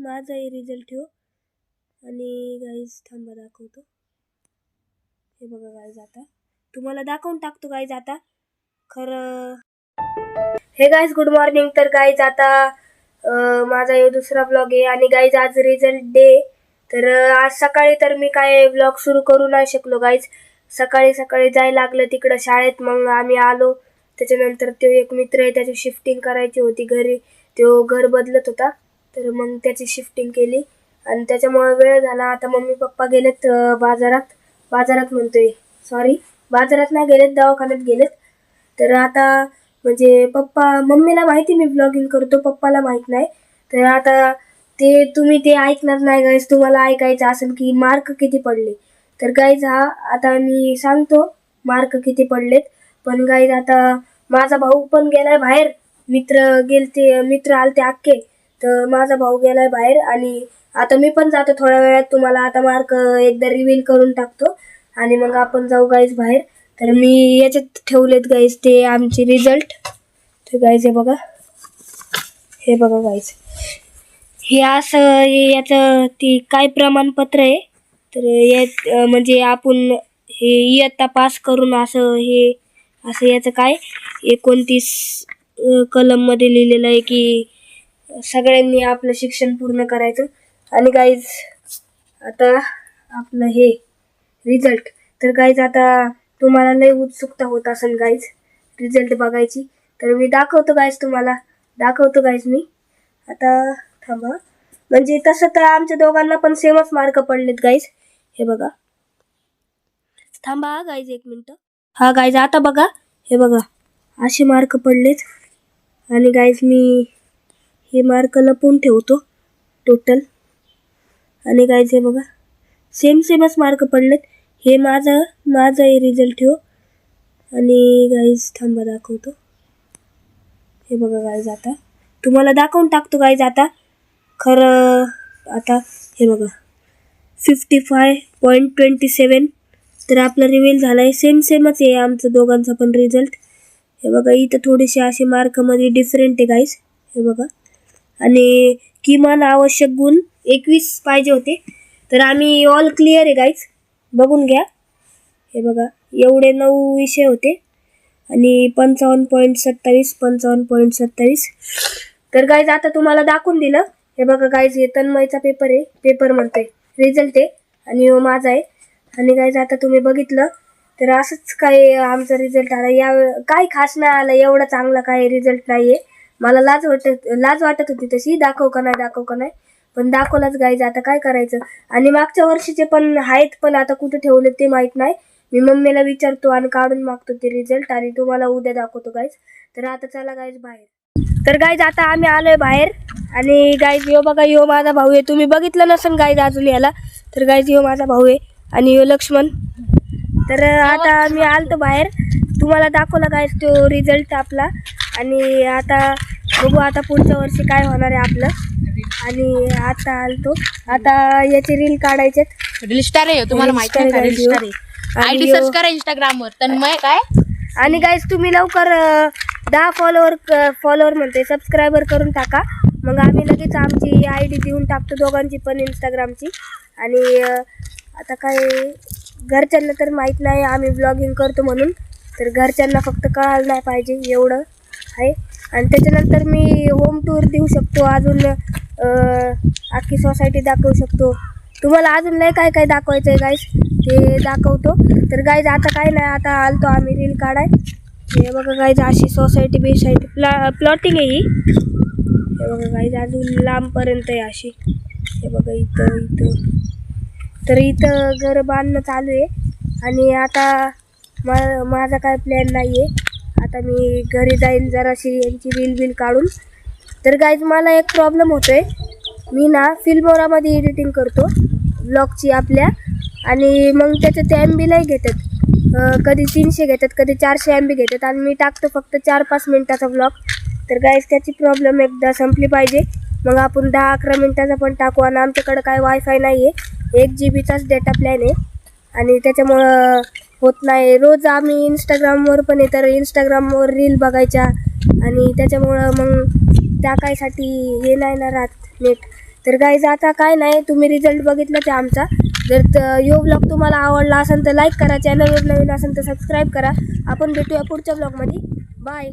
माझाही रिझल्ट ठेव आणि गाईज थांबा दाखवतो. हे बघा गाईज, आता तुम्हाला दाखवून टाकतो गाईज आता खरं. हे गाईज गुड मॉर्निंग. तर गाईज आता माझा हे दुसरा ब्लॉग आहे आणि गाईज आज रिझल्ट डे. तर आज सकाळी तर मी काय ब्लॉग सुरू करू नाही शकलो गाईज. सकाळी जायला लागलं तिकडं शाळेत. मग आम्ही आलो. त्याच्यानंतर तो एक मित्र आहे, त्याची शिफ्टिंग करायची होती घरी. तो घर बदलत होता, तर मग त्याची शिफ्टिंग केली आणि त्याच्यामुळे वेळ झाला. आता मम्मी पप्पा गेलेत बाजारात म्हणतोय, सॉरी, बाजारात नाही गेलेत, दवाखान्यात गेलेत. तर आता म्हणजे मम्मीला माहिती मी ब्लॉगिंग करतो, पप्पाला माहित नाही. तर आता तुम्ही ते ऐकणार नाही गाईज. तुम्हाला ऐकायचं असेल की मार्क किती पडले. तर गाईज आता मी सांगतो मार्क किती पडलेत. पण गाईज आता माझा भाऊ पण गेलाय बाहेर. मित्र आलते अख्खे. तर माझा भाऊ गेलाय बाहेर आणि आता मी पण जातो थोड्या वेळात. तुम्हाला आता मार्क एकदा रिव्हील करून टाकतो आणि मग आपण जाऊ गाईज बाहेर. तर मी याच्यात ठेवलेत गाईज ते आमचे रिझल्ट. तर गाईज हे बघा गाईज, हे असं याचं ती काय प्रमाणपत्र आहे. तर यात म्हणजे आपण हे इयत्ता पास करून असं याचं काय 29 कलममध्ये लिहिलेलं आहे की सगळ्यांनी आपलं शिक्षण पूर्ण करायचं. आणि गाईज आता आपलं हे रिझल्ट. तर गाईज आता तुम्हाला लय उत्सुकता होत असेल गाईज रिझल्ट बघायची. तर मी दाखवतो गाईज मी आता. थांबा, म्हणजे तसं तर आमच्या दोघांना पण सेमच मार्क पडलेत गाईज. हे बघा, थांबा गाईज 1 मिनिट. हा गाईज आता बघा, हे बघा असे मार्क पडलेत. आणि गाईज मी हे मार्क लपवून ठेवतो टोटल. आणि गाईज हे बघा सेमच मार्क पडलेत. हे माझा हे रिझल्ट ठेव आणि गाईज थांबा दाखवतो. हे बघा गाईज, आता तुम्हाला दाखवून टाकतो गाईज आता खरं. आता हे बघा 55.27 तर आपला रिव्हील झालाय. सेमच आहे आमचं दोघांचा पण रिझल्ट. हे बघा इथं थोडेसे असे मार्कमध्ये डिफरंट आहे गाईज. हे बघा, आणि किमान आवश्यक गुण 21 पाहिजे होते. तर आम्ही ऑल क्लिअर आहे गाईज, बघून घ्या. हे बघा एवढे 9 विषय होते आणि 55.27. तर गाईज आता तुम्हाला दाखवून दिलं. हे बघा गाईज, हे तन्मयचा पेपर म्हणतोय रिझल्ट आहे आणि हो माझा आहे. आणि गाईज आता तुम्ही बघितलं तर असंच काय आमचा रिझल्ट आला. या काय खास नाही आला, एवढा चांगला काय रिझल्ट नाही आहे. मला लाज वाटत होती तशी, दाखव का नाही, पण दाखवलाच गाईज. आता काय करायचं. आणि मागच्या वर्षीचे पण आहेत, पण आता कुठे ठेवले ते माहीत नाही. मी मम्मीला विचारतो आणि काढून मागतो ते रिझल्ट आणि तुम्हाला उद्या दाखवतो गाईज. तर आता चला गाईज बाहेर. तर गाईज आता आम्ही आलोय बाहेर आणि गाईज यो बघा, यो माझा भाऊ आहे. तुम्ही बघितलं नसेल गाईज अजून याला. तर गाईज यो माझा भाऊ आहे आणि यो लक्ष्मण. तर आता मी आलतो बाहेर, तुम्हाला दाखवला गाईज तो रिझल्ट आपला. आणि आता बघू आता पुढच्या वर्षी काय होणार आहे आपलं. आणि आता आलतो, आता याचे रील काढायचे. रील स्टार आहे, तुम्हाला माहिती आहे का? रील स्टार आहे. आयडी सर्च करा इंस्टाग्रामवर तन्मय काय. आणि गाईज तुम्ही लवकर 10 फॉलोअर म्हणते सबस्क्रायबर करून टाका. मग आम्ही लगेच आमची आयडी देऊन टाकतो दोघांची पण इंस्टाग्रामची. आणि आता काय घरच्यांना तर माहीत नाही आम्ही ब्लॉगिंग करतो म्हणून. तर घरच्यांना फक्त कळायला नाही पाहिजे एवढं आहे. आणि त्याच्यानंतर मी होम टूर देऊ शकतो, अजून अख्खी सोसायटी दाखवू शकतो. तुम्हाला अजून लय काय दाखवायचं आहे गाईज, ते दाखवतो. तर गाईज आता काय नाही, आता आलतो आम्ही रील काढाय. हे बघा गाईज अशी सोसायटी प्लॉटिंग आहे ही. हे बघा गाईज अजून लांबपर्यंत आहे अशी. हे बघा इथं तर इथं घर बांधणं चालू आहे. आणि आता माझा काय प्लॅन नाही आहे. आता मी घरी जाईन जराशी यांची रील काढून. तर गाईज मला एक प्रॉब्लेम होतो आहे. मी ना फिल्मोरामध्ये एडिटिंग करतो ब्लॉगची आपल्या. आणि मग त्याचे ते MB लय घेतात, कधी 300 घेतात, कधी 400 MB घेतात. आणि मी टाकतो फक्त 4-5 मिनटाचा ब्लॉग. तर गाईज त्याची प्रॉब्लेम एकदा संपली पाहिजे. मग आपण 10-11 मिनटाचा पण टाकू. आणि आमच्याकडं काय वायफाय नाही आहे, 1 GBचाच डेटा प्लॅन आहे. आणि त्याच्यामुळं होत नाही. रोज आम्ही इंस्टाग्रामवर पण आहे, तर इंस्टाग्रामवर रील बघायच्या आणि त्याच्यामुळं मग टाकायसाठी हे नाही ना राहत नेट. तर गाईज आता काय नाही, तुम्ही रिझल्ट बघितलाच आहे आमचा. जर यो ब्लॉग तुम्हाला आवडला असेल तर लाईक करा, चॅनलवर नवीन असेल तर सबस्क्राईब करा. आपण भेटूया पुढच्या ब्लॉगमध्ये. बाय.